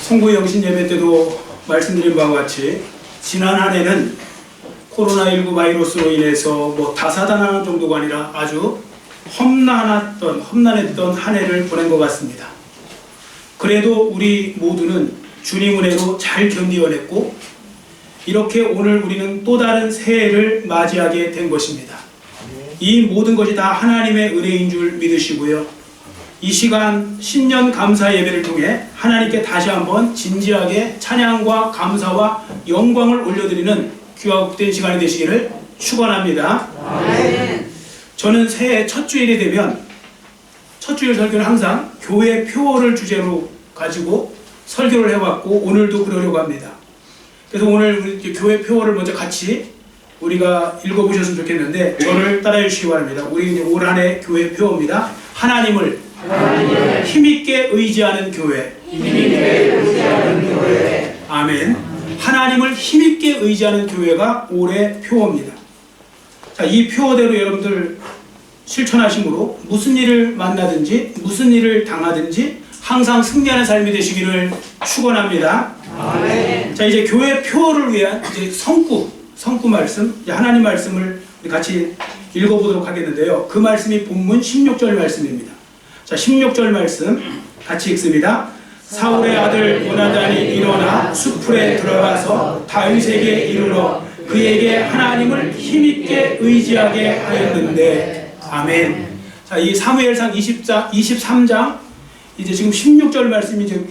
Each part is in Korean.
송구 영신 예배 때도 말씀드린 바와 같이 지난 한 해는 코로나19 바이러스로 인해서 다사다난한 정도가 아니라 아주 험난했던 한 해를 보낸 것 같습니다. 그래도 우리 모두는 주님 은혜로 잘 견디어냈고 이렇게 오늘 우리는 또 다른 새해를 맞이하게 된 것입니다. 이 모든 것이 다 하나님의 은혜인 줄 믿으시고요. 이 시간 신년 감사 예배를 통해 하나님께 다시 한번 진지하게 찬양과 감사와 영광을 올려드리는 귀하고 복된 시간이 되시기를 축원합니다. 아멘. 저는 새해 첫 주일이 되면 첫 주일 설교는 항상 교회 표어를 주제로 가지고 설교를 해왔고 오늘도 그러려고 합니다. 그래서 오늘 우리 교회 표어를 먼저 같이 우리가 읽어보셨으면 좋겠는데 저를 따라해 주시기 바랍니다. 우리 올 한 해 교회 표어입니다. 하나님을 힘있게 의지하는 교회. 아멘. 하나님을 힘있게 의지하는 교회가 올해 표어입니다. 자, 이 표어대로 여러분들 실천하심으로 무슨 일을 만나든지 무슨 일을 당하든지 항상 승리하는 삶이 되시기를 축원합니다. 아멘. 자, 이제 교회 표어를 위한 이제 성구 말씀, 이제 하나님 말씀을 같이 읽어보도록 하겠는데요. 그 말씀이 본문 16절 말씀입니다. 자, 16절 말씀 같이 읽습니다. 사울의 아들 요나단이 일어나 수풀에 들어가서 다윗에게 이르러 그에게 하나님을 힘있게 의지하게 하였는데. 아멘. 자, 이 사무엘상 23장 이제 지금 16절 말씀이 이제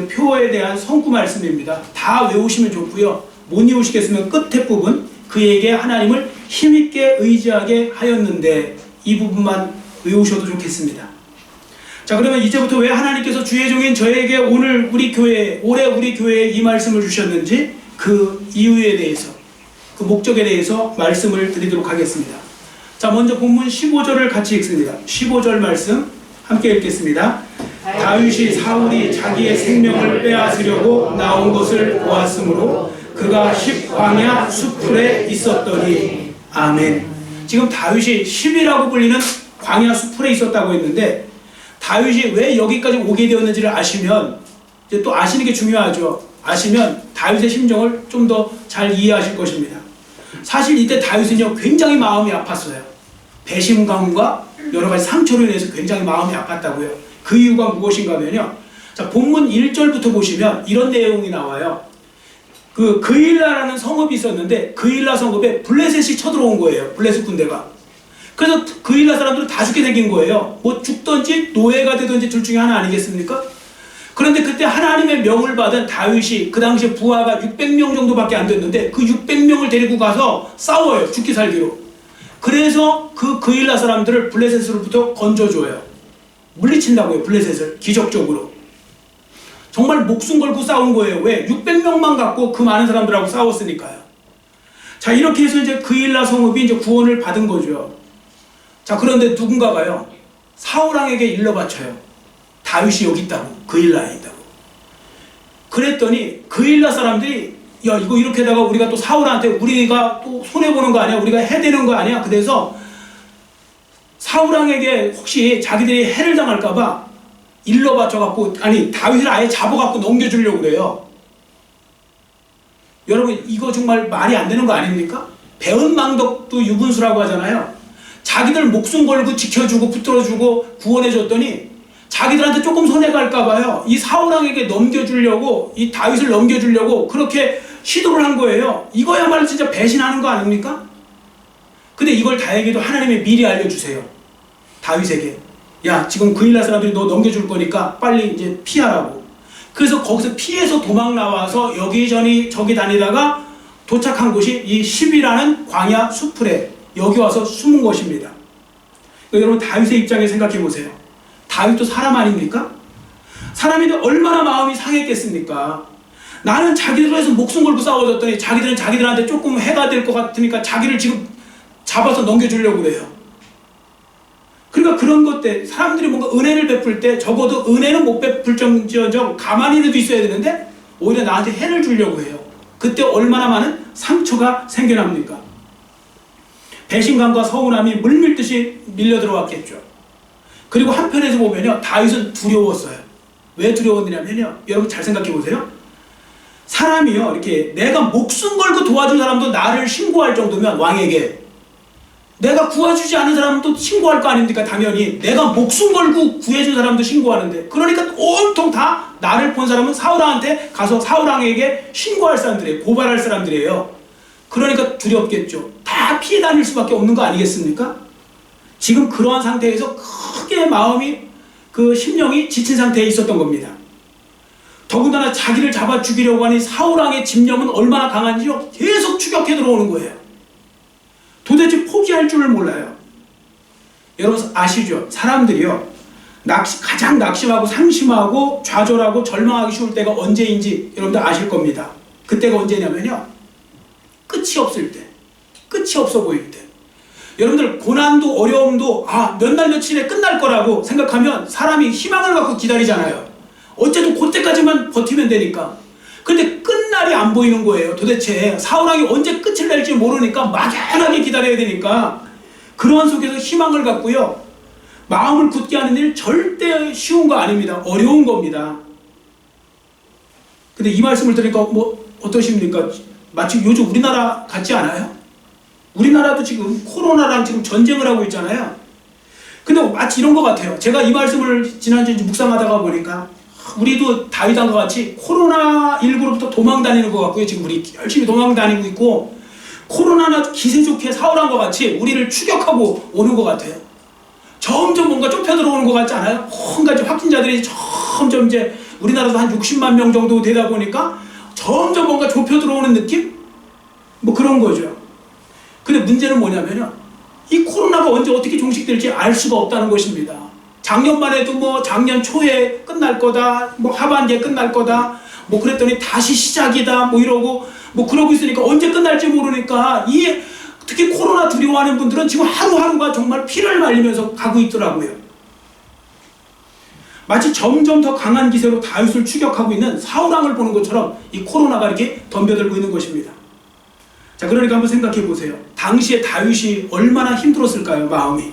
표어에 대한 성구 말씀입니다. 다 외우시면 좋고요. 못 외우시겠으면 끝에 부분 그에게 하나님을 힘있게 의지하게 하였는데 이 부분만 외우셔도 좋겠습니다. 자, 그러면 이제부터 왜 하나님께서 주의 종인 저에게 오늘 올해 우리 교회에 이 말씀을 주셨는지 그 이유에 대해서 그 목적에 대해서 말씀을 드리도록 하겠습니다. 자, 먼저 본문 15절을 같이 읽습니다. 15절 말씀 함께 읽겠습니다. 다윗이 사울이 자기의 생명을 빼앗으려고 나온 것을 보았으므로 그가 광야 수풀에 있었더니. 아멘. 지금 다윗이 10이라고 불리는 광야 수풀에 있었다고 했는데 다윗이 왜 여기까지 오게 되었는지를 아시면 이제 또 아시는 게 중요하죠. 아시면 다윗의 심정을 좀 더 잘 이해하실 것입니다. 사실 이때 다윗은요 굉장히 마음이 아팠어요. 배심감과 여러 가지 상처로 인해서 굉장히 마음이 아팠다고요. 그 이유가 무엇인가 하면요. 자, 본문 1절부터 보시면 이런 내용이 나와요. 그 그일라라는 성읍이 있었는데 그일라 성읍에 블레셋이 쳐들어온 거예요. 블레셋 군대가. 그래서 그일라 사람들은 다 죽게 생긴 거예요. 뭐 죽든지 노예가 되든지 둘 중에 하나 아니겠습니까? 그런데 그때 하나님의 명을 받은 다윗이 그 당시에 부하가 600명 정도밖에 안 됐는데 그 600명을 데리고 가서 싸워요. 죽기 살기로. 그래서 그 그일라 사람들을 블레셋으로부터 건져줘요. 물리친다고요. 블레셋을 기적적으로. 정말 목숨 걸고 싸운 거예요. 왜? 600명만 갖고 그 많은 사람들하고 싸웠으니까요. 자, 이렇게 해서 이제 그일라 성읍이 이제 구원을 받은 거죠. 자, 그런데 누군가가요 사울왕에게 일러 바쳐요. 다윗이 여기 있다고, 그일라에 있다고. 그랬더니 그일라 사람들이 야, 이거 이렇게 하다가 우리가 또 사울한테 우리가 또 손해보는 거 아니야? 우리가 해대는 거 아니야? 그래서 사울왕에게 혹시 자기들이 해를 당할까봐 일러 바쳐갖고, 아니 다윗을 아예 잡아갖고 넘겨주려고 그래요. 여러분, 이거 정말 말이 안 되는 거 아닙니까? 배은망덕도 유분수라고 하잖아요. 자기들 목숨 걸고 지켜주고 붙들어주고 구원해줬더니 자기들한테 조금 손해갈까봐요. 이 사울왕에게 넘겨주려고, 이 다윗을 넘겨주려고 그렇게 시도를 한 거예요. 이거야말로 진짜 배신하는 거 아닙니까? 근데 이걸 다행히도 하나님이 미리 알려주세요. 다윗에게. 야, 지금 그일라 사람들이 너 넘겨줄 거니까 빨리 이제 피하라고. 그래서 거기서 피해서 도망 나와서 여기저기 저기 다니다가 도착한 곳이 이 10이라는 광야 수풀에 여기 와서 숨은 것입니다. 여러분, 다윗의 입장에 생각해 보세요. 다윗도 사람 아닙니까? 사람인데 얼마나 마음이 상했겠습니까? 나는 자기들에서 목숨 걸고 싸워줬더니 자기들은 자기들한테 조금 해가 될 것 같으니까 자기를 지금 잡아서 넘겨주려고 그래요. 그러니까 그런 것 때 사람들이 뭔가 은혜를 베풀 때 적어도 은혜는 못 베풀정지어정 가만히라도 있어야 되는데 오히려 나한테 해를 주려고 해요. 그때 얼마나 많은 상처가 생겨납니까? 배신감과 서운함이 물밀듯이 밀려 들어왔겠죠. 그리고 한편에서 보면요, 다윗은 두려웠어요. 왜 두려웠느냐면요. 여러분 잘 생각해 보세요. 사람이요, 이렇게 내가 목숨 걸고 도와준 사람도 나를 신고할 정도면, 왕에게 내가 구해주지 않은 사람도 신고할 거 아닙니까? 당연히 내가 목숨 걸고 구해준 사람도 신고하는데, 그러니까 온통 다 나를 본 사람은 사울왕한테 가서 사울왕에게 신고할 사람들이에요. 고발할 사람들이에요. 그러니까 두렵겠죠. 다 피해 다닐 수밖에 없는 거 아니겠습니까? 지금 그러한 상태에서 크게 마음이, 그 심령이 지친 상태에 있었던 겁니다. 더군다나 자기를 잡아 죽이려고 하니 사울왕의 집념은 얼마나 강한지요? 계속 추격해 들어오는 거예요. 도대체 포기할 줄을 몰라요. 여러분 아시죠? 사람들이요, 가장 낙심하고 상심하고 좌절하고 절망하기 쉬울 때가 언제인지 여러분들 아실 겁니다. 그때가 언제냐면요, 끝이 없을 때, 끝이 없어 보일 때. 여러분들 고난도 어려움도 몇 날 며칠에 끝날 거라고 생각하면 사람이 희망을 갖고 기다리잖아요. 어쨌든 그때까지만 버티면 되니까. 근데 끝날이 안 보이는 거예요. 도대체 사울왕이 언제 끝을 낼지 모르니까 막연하게 기다려야 되니까, 그러한 속에서 희망을 갖고요, 마음을 굳게 하는 일 절대 쉬운 거 아닙니다. 어려운 겁니다. 근데 이 말씀을 들으니까 뭐 어떠십니까? 마치 요즘 우리나라 같지 않아요? 우리나라도 지금 코로나랑 지금 전쟁을 하고 있잖아요. 근데 마치 이런 것 같아요. 제가 이 말씀을 지난주에 묵상하다가 보니까 우리도 다윗왕과 같이 코로나19로부터 도망 다니는 것 같고요. 지금 우리 열심히 도망 다니고 있고, 코로나나 기세 좋게 사울왕과 같이 우리를 추격하고 오는 것 같아요. 점점 뭔가 좁혀 들어오는 것 같지 않아요? 온갖 확진자들이 점점 이제 우리나라도 한 60만 명 정도 되다 보니까 점점 뭔가 좁혀 들어오는 느낌? 뭐 그런 거죠. 근데 문제는 뭐냐면요, 이 코로나가 언제 어떻게 종식될지 알 수가 없다는 것입니다. 작년만 해도 뭐 작년 초에 끝날 거다, 뭐 하반기에 끝날 거다, 뭐 그랬더니 다시 시작이다, 뭐 이러고 뭐 그러고 있으니까 언제 끝날지 모르니까, 특히 코로나 두려워하는 분들은 지금 하루하루가 정말 피를 말리면서 가고 있더라고요. 마치 점점 더 강한 기세로 다윗을 추격하고 있는 사울왕을 보는 것처럼 이 코로나가 이렇게 덤벼들고 있는 것입니다. 자, 그러니까 한번 생각해 보세요. 당시에 다윗이 얼마나 힘들었을까요, 마음이.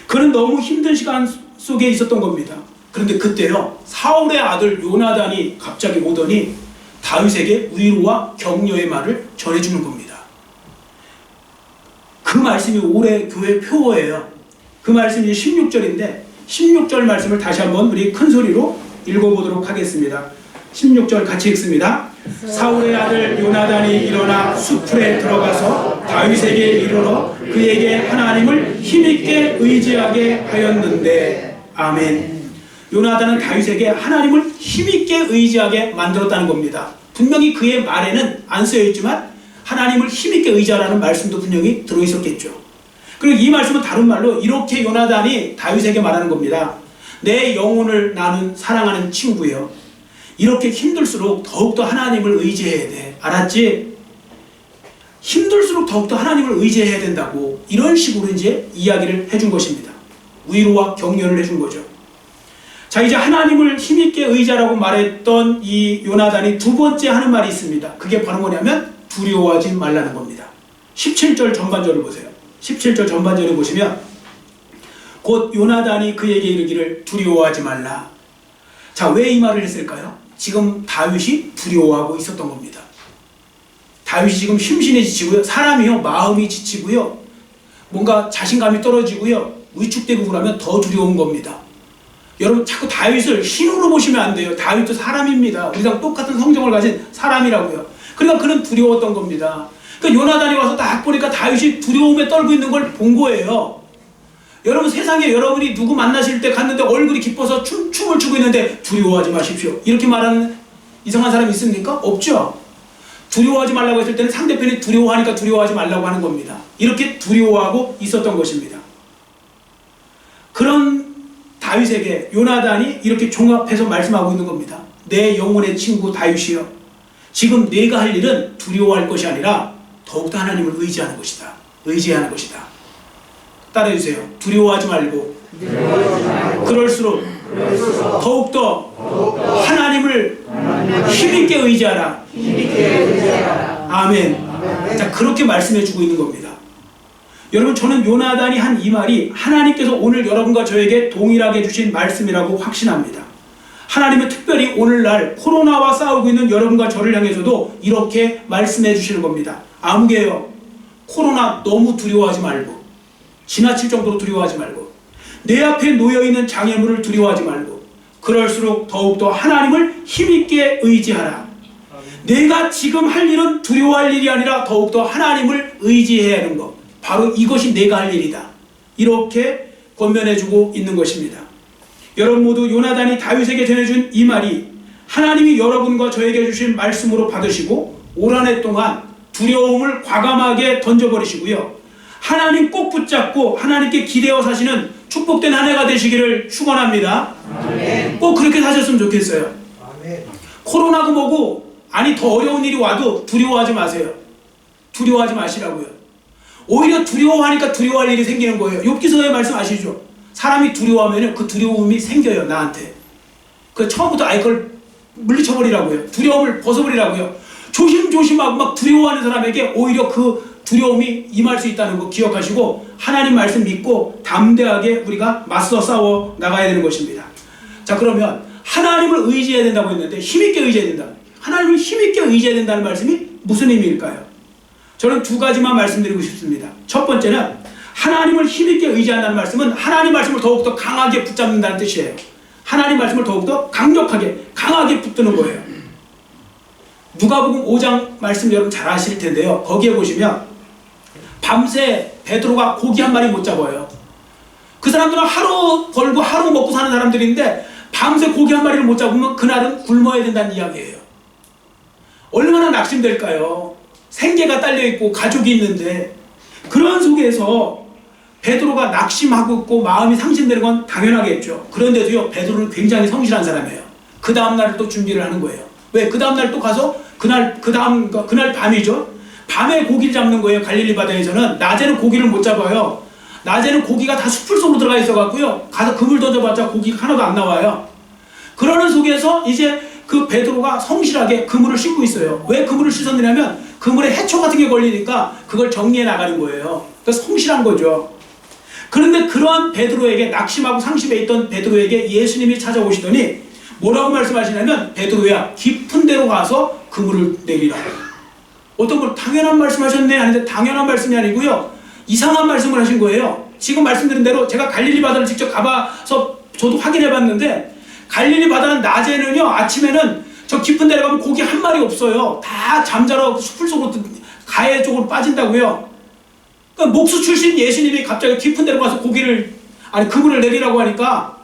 그는 너무 힘든 시간 속에 있었던 겁니다. 그런데 그때요, 사울의 아들 요나단이 갑자기 오더니 다윗에게 위로와 격려의 말을 전해주는 겁니다. 그 말씀이 올해 교회 표어예요. 그 말씀이 16절인데 16절 말씀을 다시 한번 우리 큰 소리로 읽어보도록 하겠습니다. 16절 같이 읽습니다. 사울의 아들 요나단이 일어나 수풀에 들어가서 다윗에게 이르러 그에게 하나님을 힘있게 의지하게 하였는데. 아멘. 요나단은 다윗에게 하나님을 힘있게 의지하게 만들었다는 겁니다. 분명히 그의 말에는 안 쓰여있지만 하나님을 힘있게 의지하라는 말씀도 분명히 들어있었겠죠. 그리고 이 말씀은 다른 말로 이렇게 요나단이 다윗에게 말하는 겁니다. 내 영혼을 나는 사랑하는 친구여, 이렇게 힘들수록 더욱더 하나님을 의지해야 돼. 알았지? 힘들수록 더욱더 하나님을 의지해야 된다고, 이런 식으로 이제 이야기를 해준 것입니다. 위로와 격려를 해준 거죠. 자, 이제 하나님을 힘있게 의지하라고 말했던 이 요나단이 두 번째 하는 말이 있습니다. 그게 바로 뭐냐면 두려워하지 말라는 겁니다. 17절 전반절을 보세요. 17절 전반절을 보시면 곧 요나단이 그에게 이르기를 두려워하지 말라. 자, 왜 이 말을 했을까요? 지금 다윗이 두려워하고 있었던 겁니다. 다윗이 지금 심신이 지치고요, 사람이요 마음이 지치고요, 뭔가 자신감이 떨어지고요, 위축되고 그러면 더 두려운 겁니다. 여러분 자꾸 다윗을 신으로 보시면 안 돼요. 다윗도 사람입니다. 우리랑 똑같은 성정을 가진 사람이라고요. 그러니까 그는 두려웠던 겁니다. 그러니까 요나단이 와서 딱 보니까 다윗이 두려움에 떨고 있는 걸 본 거예요. 여러분 세상에 여러분이 누구 만나실 때 갔는데 얼굴이 기뻐서 춤을 추고 있는데 두려워하지 마십시오, 이렇게 말하는 이상한 사람이 있습니까? 없죠. 두려워하지 말라고 했을 때는 상대편이 두려워하니까 두려워하지 말라고 하는 겁니다. 이렇게 두려워하고 있었던 것입니다. 그런 다윗에게 요나단이 이렇게 종합해서 말씀하고 있는 겁니다. 내 영혼의 친구 다윗이여, 지금 내가 할 일은 두려워할 것이 아니라 더욱더 하나님을 의지하는 것이다. 의지하는 것이다. 따라해주세요. 두려워하지 말고 그럴수록 더욱더 하나님을 힘있게 의지하라. 아멘. 자, 그렇게 말씀해주고 있는 겁니다. 여러분, 저는 요나단이 한 이 말이 하나님께서 오늘 여러분과 저에게 동일하게 주신 말씀이라고 확신합니다. 하나님은 특별히 오늘날 코로나와 싸우고 있는 여러분과 저를 향해서도 이렇게 말씀해 주시는 겁니다. 아무개요. 코로나 너무 두려워하지 말고, 지나칠 정도로 두려워하지 말고, 내 앞에 놓여있는 장애물을 두려워하지 말고, 그럴수록 더욱더 하나님을 힘있게 의지하라. 내가 지금 할 일은 두려워할 일이 아니라 더욱더 하나님을 의지해야 하는 것, 바로 이것이 내가 할 일이다. 이렇게 권면해주고 있는 것입니다. 여러분 모두 요나단이 다윗에게 전해준 이 말이 하나님이 여러분과 저에게 주신 말씀으로 받으시고 올 한 해 동안 두려움을 과감하게 던져버리시고요, 하나님 꼭 붙잡고 하나님께 기대어 사시는 축복된 한 해가 되시기를 축원합니다. 아멘. 꼭 그렇게 사셨으면 좋겠어요. 아멘. 코로나고 뭐고 아니 더 어려운 일이 와도 두려워하지 마세요. 두려워하지 마시라고요. 오히려 두려워하니까 두려워할 일이 생기는 거예요. 욥기서의 말씀 아시죠? 사람이 두려워하면 그 두려움이 생겨요, 나한테. 그 처음부터 아예 그걸 물리쳐버리라고요. 두려움을 벗어버리라고요. 조심조심하고 막 두려워하는 사람에게 오히려 그 두려움이 임할 수 있다는 거 기억하시고 하나님 말씀 믿고 담대하게 우리가 맞서 싸워 나가야 되는 것입니다. 자, 그러면 하나님을 의지해야 된다고 했는데 힘있게 의지해야 된다. 하나님을 힘있게 의지해야 된다는 말씀이 무슨 의미일까요? 저는 두 가지만 말씀드리고 싶습니다. 첫 번째는 하나님을 힘있게 의지한다는 말씀은 하나님 말씀을 더욱더 강하게 붙잡는다는 뜻이에요. 하나님 말씀을 더욱더 강력하게 강하게 붙드는 거예요. 누가복음 5장 말씀 여러분 잘 아실 텐데요. 거기에 보시면 밤새 베드로가 고기 한 마리 못 잡아요. 그 사람들은 하루 벌고 하루 먹고 사는 사람들인데 밤새 고기 한 마리를 못 잡으면 그날은 굶어야 된다는 이야기예요. 얼마나 낙심될까요? 생계가 딸려있고 가족이 있는데 그런 속에서 베드로가 낙심하고 있고 마음이 상심되는 건 당연하겠죠. 그런데도요, 베드로는 굉장히 성실한 사람이에요. 그 다음날 또 준비를 하는 거예요. 왜? 그 다음날 또 가서 그날 밤이죠. 밤에 고기를 잡는 거예요. 갈릴리 바다에서는. 낮에는 고기를 못 잡아요. 낮에는 고기가 다 숲을 속으로 들어가 있어갖고요, 가서 그물 던져봤자 고기가 하나도 안 나와요. 그러는 속에서 이제 그 베드로가 성실하게 그물을 씻고 있어요. 왜 그물을 씻었느냐면 그물에 해초 같은 게 걸리니까 그걸 정리해 나가는 거예요. 그래서 성실한 거죠. 그런데 그러한 베드로에게, 낙심하고 상심해 있던 베드로에게 예수님이 찾아오시더니 뭐라고 말씀하시냐면, 베드로야 깊은 데로 가서 그물을 내리라. 어떤 걸 당연한 말씀하셨네 하는데 당연한 말씀이 아니고요, 이상한 말씀을 하신 거예요. 지금 말씀드린 대로 제가 갈릴리 바다를 직접 가봐서 저도 확인해 봤는데 갈릴리 바다는 낮에는요, 아침에는 저 깊은 데로 가면 고기 한 마리 없어요. 다 잠자러 숲을 속으로 가해 쪽으로 빠진다고요. 그러니까 목수 출신 예수님이 갑자기 깊은 데로 가서 그물을 내리라고 하니까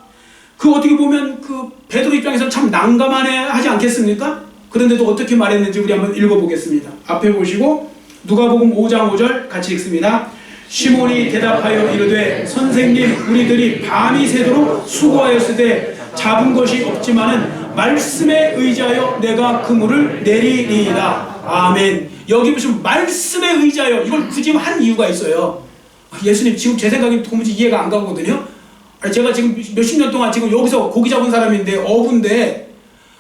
그 어떻게 보면 그 베드로 입장에서 참 난감하네 하지 않겠습니까? 그런데도 어떻게 말했는지 우리 한번 읽어보겠습니다. 앞에 보시고 누가복음 5장 5절 같이 읽습니다. 시몬이 대답하여 이르되 선생님, 우리들이 밤이 새도록 수고하였으되 잡은 것이 없지만은 말씀에 의지하여 내가 그물을 내리리이다. 아멘. 여기 보시면 말씀에 의지하여, 이걸 굳이 한 이유가 있어요. 예수님, 지금 제 생각이 도무지 이해가 안 가거든요. 아니, 제가 지금 몇십 년 동안 지금 여기서 고기 잡은 사람인데, 어부인데,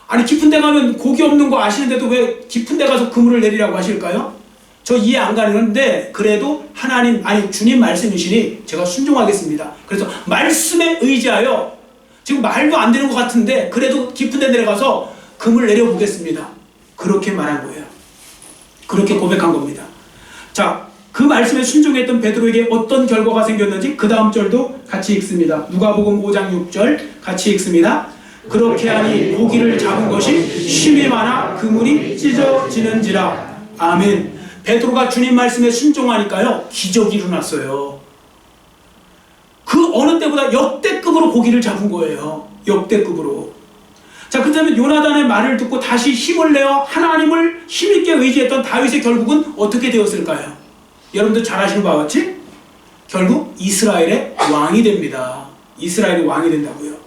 아니 깊은 데 가면 고기 없는 거 아시는데도 왜 깊은 데 가서 그물을 내리라고 하실까요? 저 이해 안 가는데 그래도 하나님, 아니 주님 말씀이시니 제가 순종하겠습니다. 그래서 말씀에 의지하여, 지금 말도 안 되는 것 같은데 그래도 깊은 데 내려가서 그물 내려보겠습니다. 그렇게 말한 거예요. 그렇게 고백한 겁니다. 자, 그 말씀에 순종했던 베드로에게 어떤 결과가 생겼는지 그 다음 절도 같이 읽습니다. 누가복음 5장 6절 같이 읽습니다. 그렇게 하니 고기를 잡은 것이 힘이 많아 그물이 찢어지는지라. 아멘. 베드로가 주님 말씀에 순종하니까요, 기적이 일어났어요. 그 어느 때보다 역대급으로 고기를 잡은 거예요. 역대급으로. 자, 그렇다면 요나단의 말을 듣고 다시 힘을 내어 하나님을 힘있게 의지했던 다윗의 결국은 어떻게 되었을까요? 여러분들 잘 아시는 바와 같이 결국 이스라엘의 왕이 됩니다. 이스라엘의 왕이 된다고요.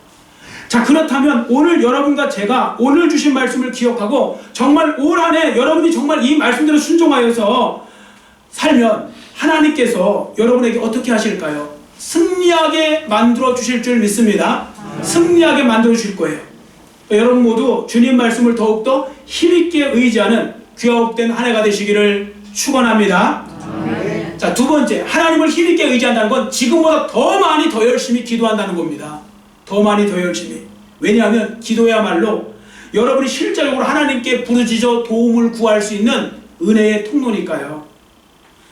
자, 그렇다면 오늘 여러분과 제가 오늘 주신 말씀을 기억하고 정말 올 한 해 여러분이 정말 이 말씀대로 순종하여서 살면 하나님께서 여러분에게 어떻게 하실까요? 승리하게 만들어 주실 줄 믿습니다. 승리하게 만들어 주실 거예요. 여러분 모두 주님 말씀을 더욱더 힘있게 의지하는 귀하옵된 한 해가 되시기를 축원합니다. 자, 두 번째, 하나님을 힘있게 의지한다는 건 지금보다 더 많이 더 열심히 기도한다는 겁니다. 더 많이 더 열심히. 왜냐하면 기도야말로 여러분이 실제적으로 하나님께 부르짖어 도움을 구할 수 있는 은혜의 통로니까요.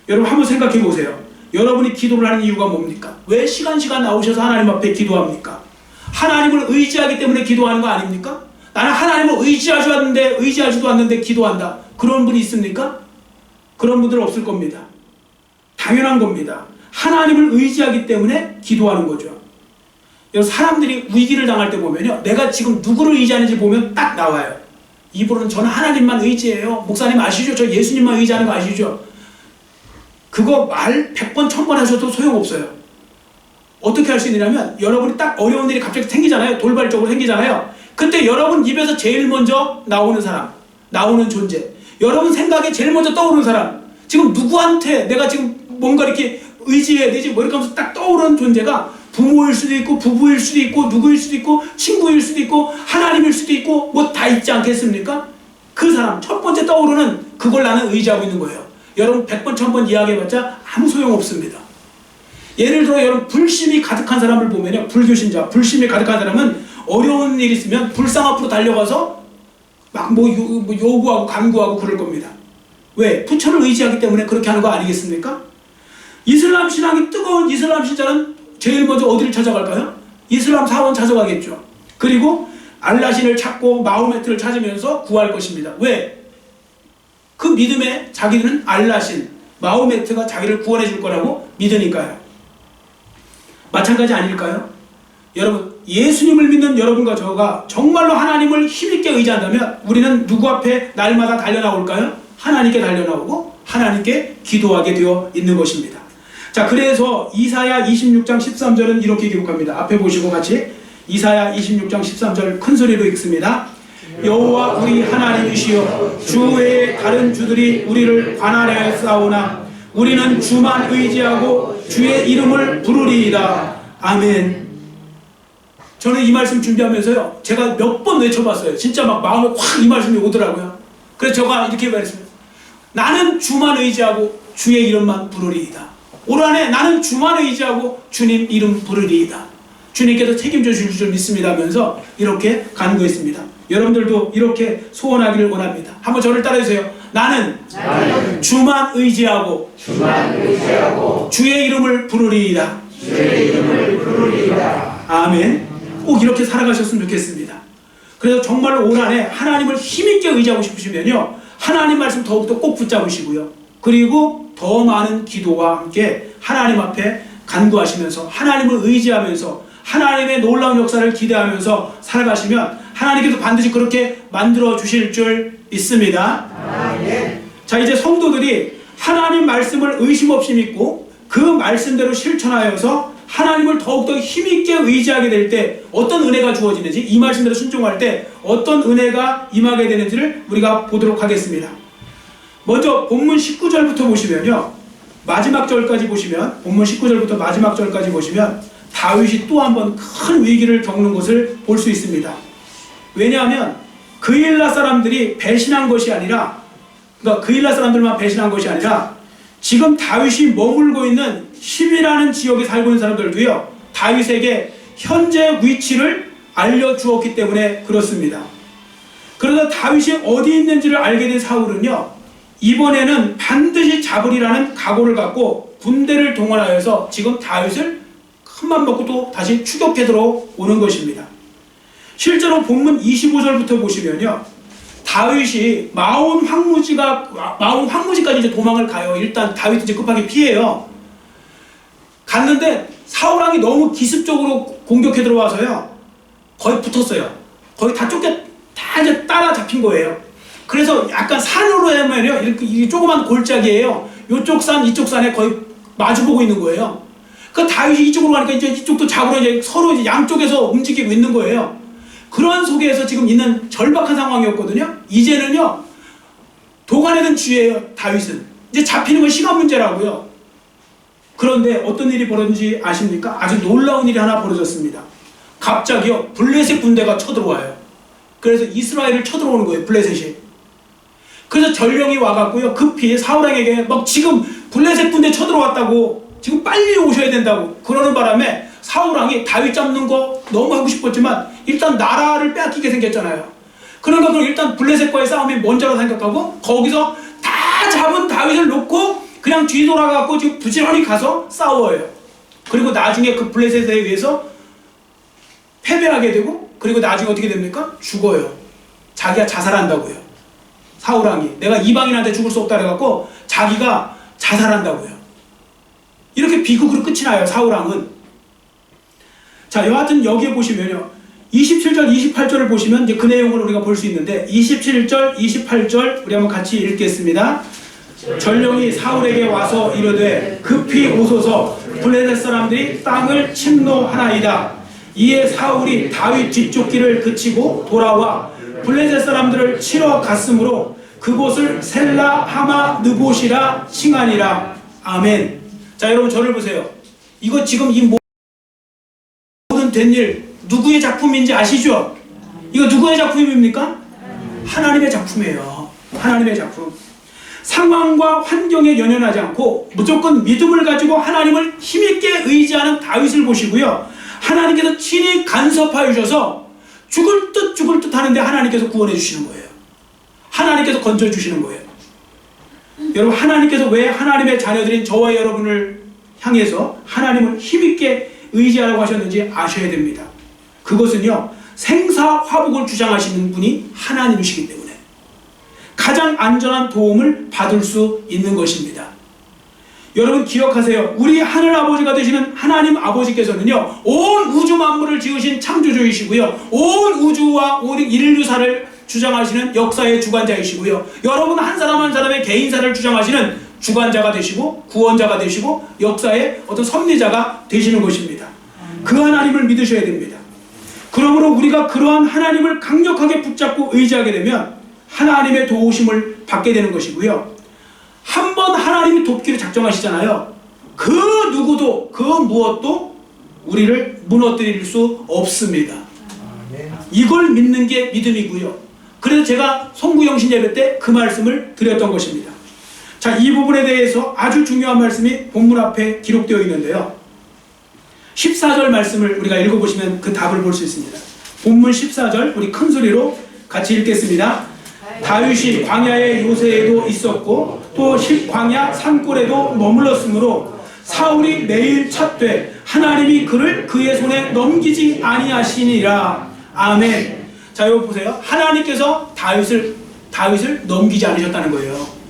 여러분 한번 생각해 보세요. 여러분이 기도를 하는 이유가 뭡니까? 왜 시간 나오셔서 하나님 앞에 기도합니까? 하나님을 의지하기 때문에 기도하는 거 아닙니까? 나는 하나님을 의지하지도 않는데 기도한다. 그런 분이 있습니까? 그런 분들 없을 겁니다. 당연한 겁니다. 하나님을 의지하기 때문에 기도하는 거죠. 여러분 사람들이 위기를 당할 때 보면요, 내가 지금 누구를 의지하는지 보면 딱 나와요. 입으로는 저는 하나님만 의지해요. 목사님 아시죠? 저 예수님만 의지하는 거 아시죠? 그거 말 100번 1000번 하셔도 소용없어요. 어떻게 할 수 있느냐면 여러분이 딱 어려운 일이 갑자기 생기잖아요. 돌발적으로 생기잖아요. 그때 여러분 입에서 제일 먼저 나오는 사람, 나오는 존재, 여러분 생각에 제일 먼저 떠오르는 사람, 지금 누구한테 내가 지금 뭔가 이렇게 의지해야 되지 뭐 이렇게 하면서 딱 떠오르는 존재가 부모일 수도 있고 부부일 수도 있고 누구일 수도 있고 친구일 수도 있고 하나님일 수도 있고 뭐 다 있지 않겠습니까? 그 사람 첫 번째 떠오르는 그걸 나는 의지하고 있는 거예요. 여러분 100번 1000번 이야기해봤자 아무 소용없습니다. 예를 들어 여러분 불심이 가득한 사람을 보면요, 불교신자 불심이 가득한 사람은 어려운 일 있으면 불상 앞으로 달려가서 막 뭐 요구하고 간구하고 그럴 겁니다. 왜? 부처를 의지하기 때문에 그렇게 하는 거 아니겠습니까? 이슬람 신앙이 뜨거운 이슬람 신자는 제일 먼저 어디를 찾아갈까요? 이슬람 사원 찾아가겠죠. 그리고 알라신을 찾고 마호메트를 찾으면서 구할 것입니다. 왜? 그 믿음에 자기는 알라신, 마호메트가 자기를 구원해 줄 거라고 믿으니까요. 마찬가지 아닐까요? 여러분, 예수님을 믿는 여러분과 저가 정말로 하나님을 힘있게 의지한다면 우리는 누구 앞에 날마다 달려나올까요? 하나님께 달려나오고 하나님께 기도하게 되어 있는 것입니다. 자, 그래서 이사야 26장 13절은 이렇게 기록합니다. 앞에 보시고 같이 이사야 26장 13절 큰 소리로 읽습니다. 여호와 우리 하나님이시여, 주 외에 다른 주들이 우리를 관할하여 싸우나 우리는 주만 의지하고 주의 이름을 부르리이다. 아멘. 저는 이 말씀 준비하면서요, 제가 몇 번 외쳐봤어요. 진짜 막 마음에 확 이 말씀이 오더라고요. 그래서 제가 이렇게 말했습니다. 나는 주만 의지하고 주의 이름만 부르리이다. 올 한해 나는 주만 의지하고 주님 이름 부르리이다. 주님께서 책임져 주실 줄 믿습니다 하면서 이렇게 간구했습니다. 여러분들도 이렇게 소원하기를 원합니다. 한번 저를 따라해주세요. 나는 주만 의지하고 주의 이름을 부르리이다. 아멘. 꼭 이렇게 살아가셨으면 좋겠습니다. 그래서 정말로 올 한해 하나님을 힘있게 의지하고 싶으시면요, 하나님 말씀 더욱더 꼭 붙잡으시고요, 그리고 더 많은 기도와 함께 하나님 앞에 간구하시면서 하나님을 의지하면서 하나님의 놀라운 역사를 기대하면서 살아가시면 하나님께서 반드시 그렇게 만들어 주실 줄 믿습니다. 자, 이제 성도들이 하나님 말씀을 의심 없이 믿고 그 말씀대로 실천하여서 하나님을 더욱더 힘있게 의지하게 될 때 어떤 은혜가 주어지는지, 이 말씀대로 순종할 때 어떤 은혜가 임하게 되는지를 우리가 보도록 하겠습니다. 먼저 본문 19절부터 보시면요, 마지막 절까지 보시면, 본문 19절부터 마지막 절까지 보시면 다윗이 또 한 번 큰 위기를 겪는 것을 볼 수 있습니다. 왜냐하면 그일라 사람들이 배신한 것이 아니라, 그러니까 그일라 사람들만 배신한 것이 아니라 지금 다윗이 머물고 있는 10이라는 지역에 살고 있는 사람들도요, 다윗에게 현재 위치를 알려주었기 때문에 그렇습니다. 그러다 다윗이 어디 있는지를 알게 된 사울은요, 이번에는 반드시 잡으리라는 각오를 갖고 군대를 동원하여서 지금 다윗을 큰맘 먹고 또 다시 추격해 들어오는 것입니다. 실제로 본문 25절부터 보시면요, 다윗이 마온 황무지까지 이제 도망을 가요. 일단 다윗이 이제 급하게 피해요. 갔는데 사울왕이 너무 기습적으로 공격해 들어와서요, 거의 붙었어요. 거의 다 이제 따라잡힌 거예요. 그래서 약간 산으로 하면요, 이렇게 조그만 골짜기예요. 이쪽 산, 이쪽 산에 거의 마주보고 있는 거예요. 그 다윗이 이쪽으로 가니까 이제 이쪽도 잡으러 이제 서로 이제 양쪽에서 움직이고 있는 거예요. 그런 속에서 지금 있는 절박한 상황이었거든요. 이제는요, 도가내든 쥐예요, 다윗은. 이제 잡히는 건 시간 문제라고요. 그런데 어떤 일이 벌어진지 아십니까? 아주 놀라운 일이 하나 벌어졌습니다. 갑자기요, 블레셋 군대가 쳐들어와요. 그래서 이스라엘을 쳐들어오는 거예요, 블레셋이. 그래서 전령이 와갖고요, 급히 사울왕에게 막 지금 블레셋 군대 쳐들어왔다고, 지금 빨리 오셔야 된다고 그러는 바람에 사울 왕이 다윗 잡는 거 너무 하고 싶었지만 일단 나라를 빼앗기게 생겼잖아요. 그러니까 그럼 일단 블레셋과의 싸움이 먼저라 생각하고 거기서 다 잡은 다윗을 놓고 그냥 뒤돌아가고 지금 부지런히 가서 싸워요. 그리고 나중에 그 블레셋에 의해서 패배하게 되고 그리고 나중에 어떻게 됩니까? 죽어요. 자기가 자살한다고요. 사울 왕이 내가 이방인한테 죽을 수 없다 그래갖고 자기가 자살한다고요. 이렇게 비극으로 끝이 나요. 사울 왕은. 자, 여하튼 여기에 보시면요, 27절 28절을 보시면 이제 그 내용을 우리가 볼 수 있는데 27절 28절 우리 한번 같이 읽겠습니다. 전령이 사울에게 와서 이르되 급히 오소서 블레셋 사람들이 땅을 침노하나이다. 이에 사울이 다윗 뒤쫓기를 그치고 돌아와 블레셋 사람들을 치러 갔으므로 그곳을 셀라 하마 느봇이라 칭하니라. 아멘. 자, 여러분 저를 보세요. 이거 지금 이 모든 된 일 누구의 작품인지 아시죠? 이거 누구의 작품입니까? 하나님의 작품이에요. 하나님의 작품. 상황과 환경에 연연하지 않고 무조건 믿음을 가지고 하나님을 힘있게 의지하는 다윗을 보시고요, 하나님께서 친히 간섭하여 주셔서 죽을 듯 하는데 하나님께서 구원해 주시는 거예요. 하나님께서 건져 주시는 거예요. 여러분, 하나님께서 왜 하나님의 자녀들인 저와 여러분을 향해서 하나님을 힘있게 의지하라고 하셨는지 아셔야 됩니다. 그것은요, 생사화복을 주장하시는 분이 하나님이시기 때문에 가장 안전한 도움을 받을 수 있는 것입니다. 여러분 기억하세요. 우리 하늘아버지가 되시는 하나님 아버지께서는요, 온 우주 만물을 지으신 창조주이시고요, 온 우주와 온 인류사를 주장하시는 역사의 주관자이시고요, 여러분 한 사람 한 사람의 개인사를 주장하시는 주관자가 되시고 구원자가 되시고 역사의 어떤 섭리자가 되시는 것입니다. 그 하나님을 믿으셔야 됩니다. 그러므로 우리가 그러한 하나님을 강력하게 붙잡고 의지하게 되면 하나님의 도우심을 받게 되는 것이고요, 한번 하나님이 돕기를 작정하시잖아요. 그 누구도 그 무엇도 우리를 무너뜨릴 수 없습니다. 이걸 믿는 게 믿음이고요. 그래서 제가 송구영신 예배 때 그 말씀을 드렸던 것입니다. 자, 이 부분에 대해서 아주 중요한 말씀이 본문 앞에 기록되어 있는데요, 14절 말씀을 우리가 읽어보시면 그 답을 볼 수 있습니다. 본문 14절 우리 큰 소리로 같이 읽겠습니다. 다윗이 광야의 요새에도 있었고 또 광야 산골에도 머물렀으므로 사울이 매일 찾되 하나님이 그를 그의 손에 넘기지 아니하시니라. 아멘. 자, 여기 보세요. 하나님께서 다윗을 넘기지 않으셨다는 거예요.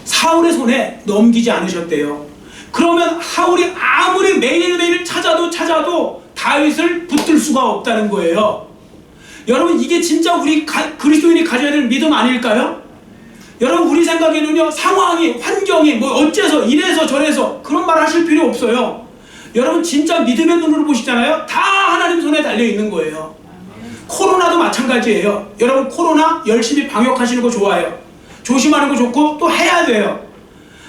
사울의 손에 넘기지 않으셨대요. 그러면 사울이 아무리 매일매일 찾아도 다윗을 붙들 수가 없다는 거예요. 여러분, 이게 진짜 우리 그리스도인이 가져야 될 믿음 아닐까요? 여러분, 우리 생각에는요, 상황이, 환경이 뭐 어째서 이래서 저래서 그런 말 하실 필요 없어요. 여러분, 진짜 믿음의 눈으로 보시잖아요. 다 하나님 손에 달려 있는 거예요. 코로나도 마찬가지예요. 여러분, 코로나 열심히 방역하시는 거 좋아요. 조심하는 거 좋고 또 해야 돼요.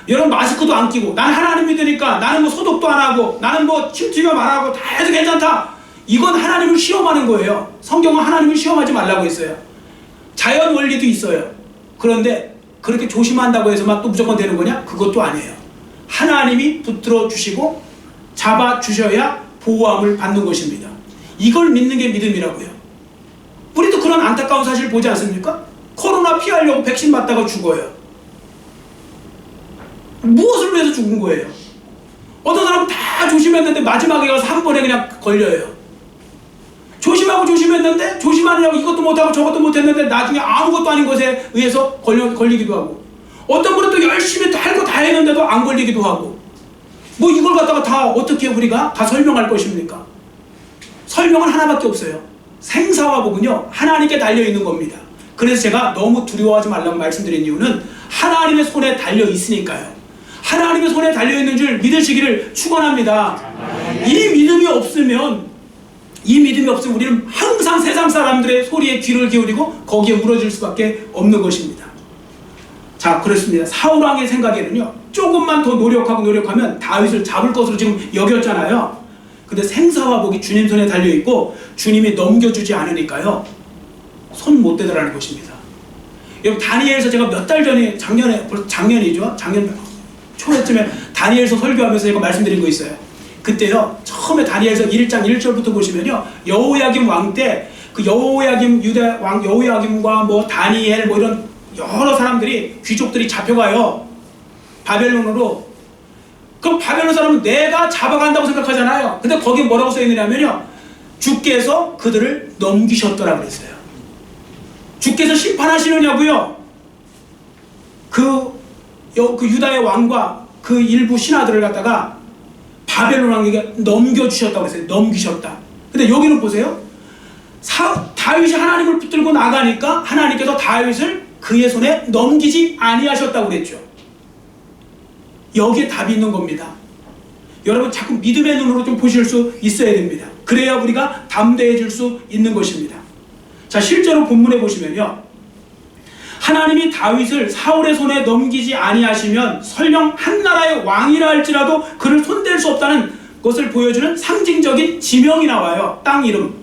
여러분, 마스크도 안 끼고 나는 하나님 믿으니까 나는 뭐 소독도 안 하고 나는 뭐 침투염 안 하고 다 해도 괜찮다, 이건 하나님을 시험하는 거예요. 성경은 하나님을 시험하지 말라고 했어요. 자연 원리도 있어요. 그런데 그렇게 조심한다고 해서만 또 무조건 되는 거냐? 그것도 아니에요. 하나님이 붙들어 주시고 잡아 주셔야 보호함을 받는 것입니다. 이걸 믿는 게 믿음이라고요. 우리도 그런 안타까운 사실 보지 않습니까? 코로나 피하려고 백신 맞다가 죽어요. 무엇을 위해서 죽은 거예요? 어떤 사람은 다 조심했는데 마지막에 가서 한 번에 그냥 걸려요. 조심했는데 조심하느라고 이것도 못하고 저것도 못했는데 나중에 아무것도 아닌 것에 의해서 걸리기도 하고, 어떤 분은 또 열심히 할 거 다 했는데도 안 걸리기도 하고, 뭐 이걸 갖다가 다 어떻게 우리가 다 설명할 것입니까? 설명은 하나밖에 없어요. 생사화복은요, 하나님께 달려있는 겁니다. 그래서 제가 너무 두려워하지 말라고 말씀드린 이유는 하나님의 손에 달려 있으니까요. 하나님의 손에 달려있는 줄 믿으시기를 축원합니다. 이 믿음이 없으면 우리는 항상 세상 사람들의 소리에 귀를 기울이고 거기에 울어질 수밖에 없는 것입니다. 자, 그렇습니다. 사울왕의 생각에는요, 조금만 더 노력하면 다윗을 잡을 것으로 지금 여겼잖아요. 근데 생사화복이 주님 손에 달려있고 주님이 넘겨주지 않으니까요, 손 못 대더라는 것입니다. 여러분, 다니엘서 제가 몇 달 전에 작년 초에쯤에 다니엘서 설교하면서 제가 말씀드린 거 있어요. 그때요, 처음에 다니엘서 1장 1절부터 보시면요, 여호야김 왕 때 그 여호야김 유다 왕 여호야김과 뭐 다니엘 뭐 이런 여러 사람들이, 귀족들이 잡혀가요, 바벨론으로. 그럼 바벨론 사람은 내가 잡아간다고 생각하잖아요. 근데 거기에 뭐라고 써있느냐면요, 주께서 그들을 넘기셨더라 그랬어요. 주께서 심판하시느냐고요. 그 유다의 왕과 그 일부 신하들을 갖다가 바벨론 왕에게 넘겨주셨다고 그랬어요. 넘기셨다. 근데 여기는 보세요, 다윗이 하나님을 붙들고 나가니까 하나님께서 다윗을 그의 손에 넘기지 아니하셨다고 그랬죠. 여기에 답이 있는 겁니다. 여러분, 자꾸 믿음의 눈으로 좀 보실 수 있어야 됩니다. 그래야 우리가 담대해질 수 있는 것입니다. 자, 실제로 본문에 보시면요, 하나님이 다윗을 사울의 손에 넘기지 아니하시면 설령 한 나라의 왕이라 할지라도 그를 손댈 수 없다는 것을 보여주는 상징적인 지명이 나와요. 땅 이름.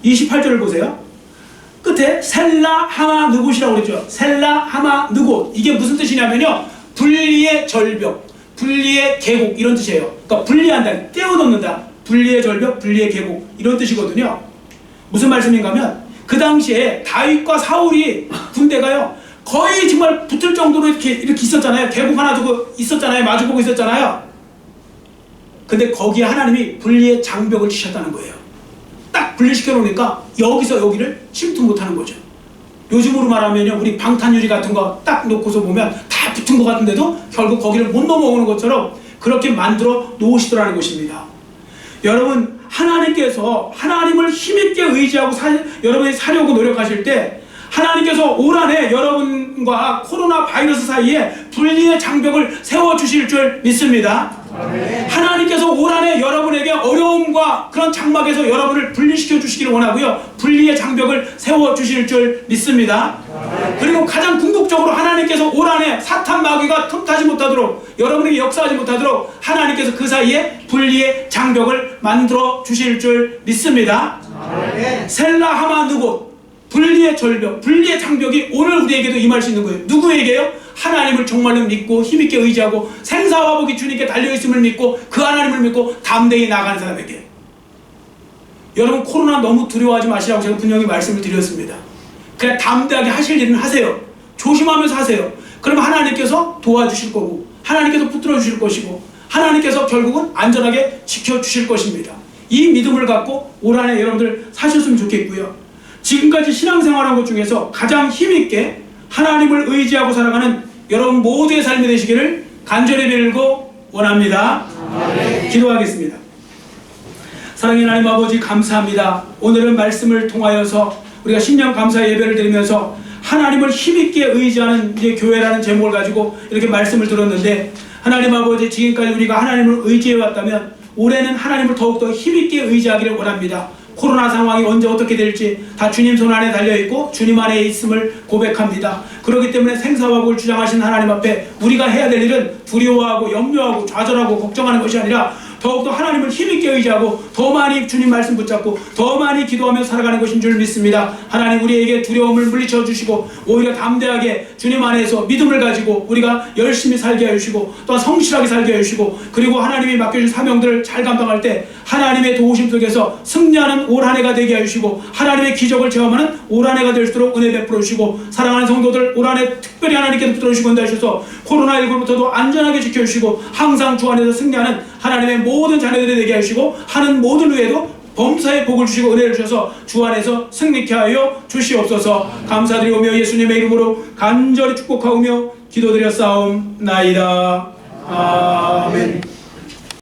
28절을 보세요. 끝에 셀라 하마 느곳이라고 그랬죠. 셀라 하마 느곳. 이게 무슨 뜻이냐면요, 분리의 절벽, 분리의 계곡, 이런 뜻이에요. 그러니까 분리한다, 떼어놓는다. 분리의 절벽, 분리의 계곡, 이런 뜻이거든요. 무슨 말씀인가 하면, 그 당시에 다윗과 사울이 군대가요, 거의 정말 붙을 정도로 이렇게 있었잖아요. 계곡 하나 두고 있었잖아요. 마주보고 있었잖아요. 근데 거기에 하나님이 분리의 장벽을 치셨다는 거예요. 딱 분리시켜 놓으니까 여기서 여기를 침투 못하는 거죠. 요즘으로 말하면요, 우리 방탄유리 같은 거 딱 놓고서 보면 다 붙은 것 같은데도 결국 거기를 못 넘어오는 것처럼 그렇게 만들어 놓으시더라는 것입니다. 여러분, 하나님께서 하나님을 힘있게 의지하고 여러분이 사려고 노력하실 때 하나님께서 올 한해 여러분과 코로나 바이러스 사이에 분리의 장벽을 세워주실 줄 믿습니다. 아멘. 하나님께서 올 한해 여러분에게 어려움과 그런 장막에서 여러분을 분리시켜 주시기를 원하고요, 분리의 장벽을 세워주실 줄 믿습니다. 아멘. 그리고 가장 궁극적으로 하나님께서 올 한해 사탄 마귀가 틈타지 못하도록, 여러분에게 역사하지 못하도록 하나님께서 그 사이에 분리의 장벽을 만들어 주실 줄 믿습니다. 아멘. 셀라 하마 느곳, 분리의 절벽, 분리의 장벽이 오늘 우리에게도 임할 수 있는 거예요. 누구에게요? 하나님을 정말로 믿고 힘있게 의지하고 생사화복이 주님께 달려있음을 믿고 그 하나님을 믿고 담대히 나가는 사람에게. 여러분, 코로나 너무 두려워하지 마시라고 제가 분명히 말씀을 드렸습니다. 그냥 담대하게 하실 일은 하세요. 조심하면서 하세요. 그러면 하나님께서 도와주실 거고, 하나님께서 붙들어 주실 것이고, 하나님께서 결국은 안전하게 지켜주실 것입니다. 이 믿음을 갖고 올 한해 여러분들 사셨으면 좋겠고요, 지금까지 신앙생활한 것 중에서 가장 힘있게 하나님을 의지하고 살아가는 여러분 모두의 삶이 되시기를 간절히 빌고 원합니다. 아멘. 기도하겠습니다. 사랑의 하나님 아버지, 감사합니다. 오늘은 말씀을 통하여서 우리가 신년 감사 예배를 드리면서 하나님을 힘있게 의지하는 이제 교회라는 제목을 가지고 이렇게 말씀을 들었는데, 하나님 아버지, 지금까지 우리가 하나님을 의지해왔다면 올해는 하나님을 더욱더 힘있게 의지하기를 원합니다. 코로나 상황이 언제 어떻게 될지 다 주님 손 안에 달려있고 주님 안에 있음을 고백합니다. 그렇기 때문에 생사화복을 주장하신 하나님 앞에 우리가 해야 될 일은 두려워하고 염려하고 좌절하고 걱정하는 것이 아니라 더욱더 하나님을 힘있게 의지하고 더 많이 주님 말씀 붙잡고 더 많이 기도하며 살아가는 것인 줄 믿습니다. 하나님, 우리에게 두려움을 물리쳐 주시고 오히려 담대하게 주님 안에서 믿음을 가지고 우리가 열심히 살게 해주시고 또 성실하게 살게 해주시고, 그리고 하나님이 맡겨주신 사명들을 잘 감당할 때 하나님의 도우심 속에서 승리하는 올 한 해가 되게 해주시고 하나님의 기적을 체험하는 올 한 해가 될수록 은혜 베풀어 주시고, 사랑하는 성도들 올 한 해 특별히 하나님께서 붙들어 주시고 은혜 주셔서 코로나19부터도 안전하게 지켜주시고 항상 주 안에서 승리하는 하나님의 모든 자녀들이 되게 하시고 하는 모든 후에도 범사의 복을 주시고 은혜를 주셔서 주 안에서 승리케 하여 주시옵소서. 감사드리오며 예수님의 이름으로 간절히 축복하오며 기도드렸사옵나이다. 아멘.